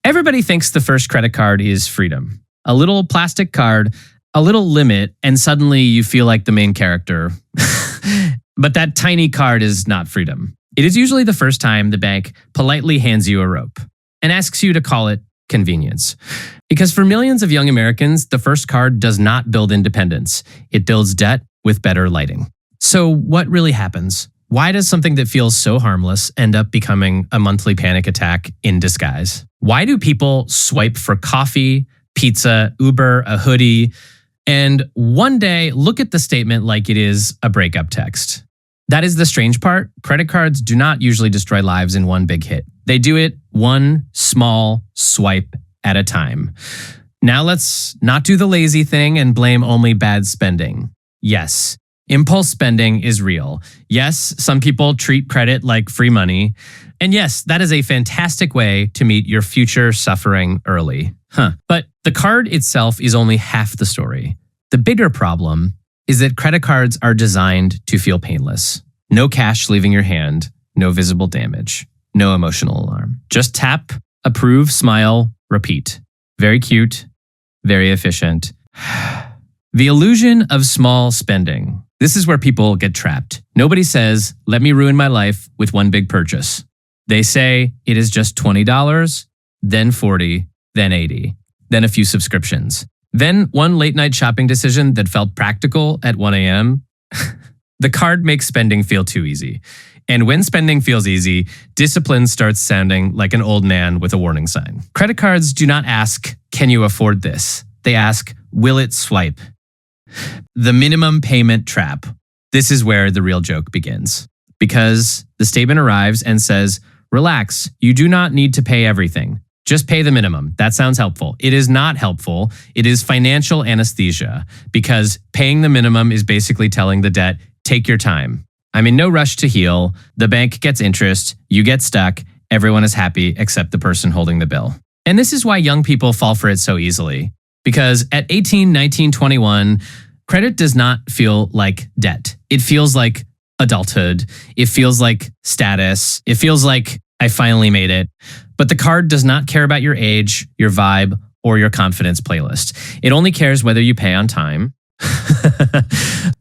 Everybody thinks the first credit card is freedom. A little plastic card, a little limit, and suddenly you feel like the main character. But that tiny card is not freedom. It is usually the first time the bank politely hands you a rope and asks you to call it convenience. Because for millions of young Americans, the first card does not build independence. It builds debt with better lighting. So what really happens? Why does something that feels so harmless end up becoming a monthly panic attack in disguise? Why do people swipe for coffee, pizza, Uber, a hoodie, and one day look at the statement like it is a breakup text? That is the strange part. Credit cards do not usually destroy lives in one big hit. They do it one small swipe at a time. Now let's not do the lazy thing and blame only bad spending. Yes, impulse spending is real. Yes, some people treat credit like free money. And yes, that is a fantastic way to meet your future suffering early. But the card itself is only half the story. The bigger problem is that credit cards are designed to feel painless. No cash leaving your hand, no visible damage, no emotional alarm. Just tap, approve, smile, repeat. Very cute, very efficient. The illusion of small spending. This is where people get trapped. Nobody says, let me ruin my life with one big purchase. They say it is just $20, then $40, then $80, then a few subscriptions. Then one late night shopping decision that felt practical at 1 a.m. The card makes spending feel too easy. And when spending feels easy, discipline starts sounding like an old man with a warning sign. Credit cards do not ask, can you afford this? They ask, will it swipe? The minimum payment trap. This is where the real joke begins. Because the statement arrives and says, relax, you do not need to pay everything. Just pay the minimum. That sounds helpful. It is not helpful. It is financial anesthesia because paying the minimum is basically telling the debt, take your time. I'm in no rush to heal. The bank gets interest. You get stuck. Everyone is happy except the person holding the bill. And this is why young people fall for it so easily. Because at 18, 19, 21, credit does not feel like debt. It feels like adulthood. It feels like status. It feels like I finally made it. But the card does not care about your age, your vibe, or your confidence playlist. It only cares whether you pay on time.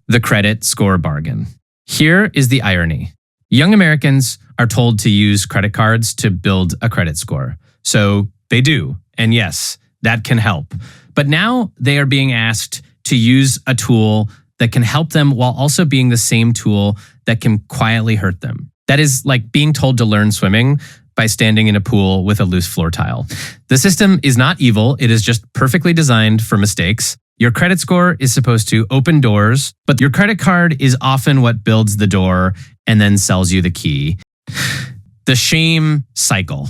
The credit score bargain. Here is the irony. Young Americans are told to use credit cards to build a credit score. So they do. And yes, that can help. But now they are being asked to use a tool that can help them while also being the same tool that can quietly hurt them. That is like being told to learn swimming by standing in a pool with a loose floor tile. The system is not evil. It is just perfectly designed for mistakes. Your credit score is supposed to open doors, but your credit card is often what builds the door and then sells you the key. The shame cycle.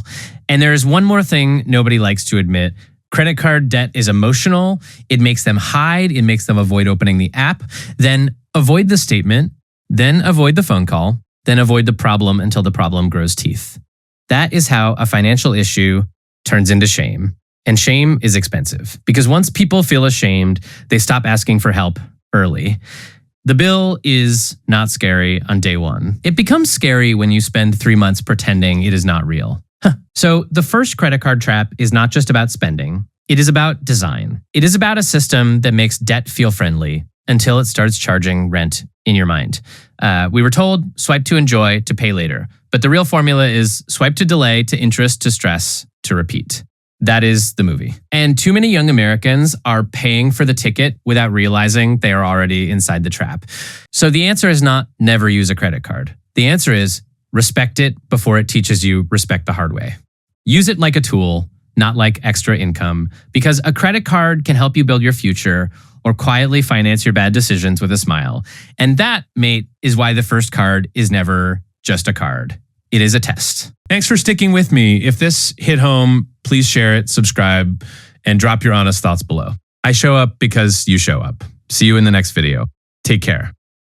And there is one more thing nobody likes to admit. Credit card debt is emotional. It makes them hide. It makes them avoid opening the app, then avoid the statement, then avoid the phone call, then avoid the problem until the problem grows teeth. That is how a financial issue turns into shame. And shame is expensive because once people feel ashamed, they stop asking for help early. The bill is not scary on day one. It becomes scary when you spend 3 months pretending it is not real. So the first credit card trap is not just about spending. It is about design. It is about a system that makes debt feel friendly until it starts charging rent in your mind. We were told swipe to enjoy, to pay later. But the real formula is swipe to delay, to interest, to stress, to repeat. That is the movie. And too many young Americans are paying for the ticket without realizing they are already inside the trap. So the answer is not never use a credit card. The answer is respect it before it teaches you respect the hard way. Use it like a tool, not like extra income, because a credit card can help you build your future or quietly finance your bad decisions with a smile. And that, mate, is why the first card is never just a card. It is a test. Thanks for sticking with me. If this hit home, please share it, subscribe, and drop your honest thoughts below. I show up because you show up. See you in the next video. Take care.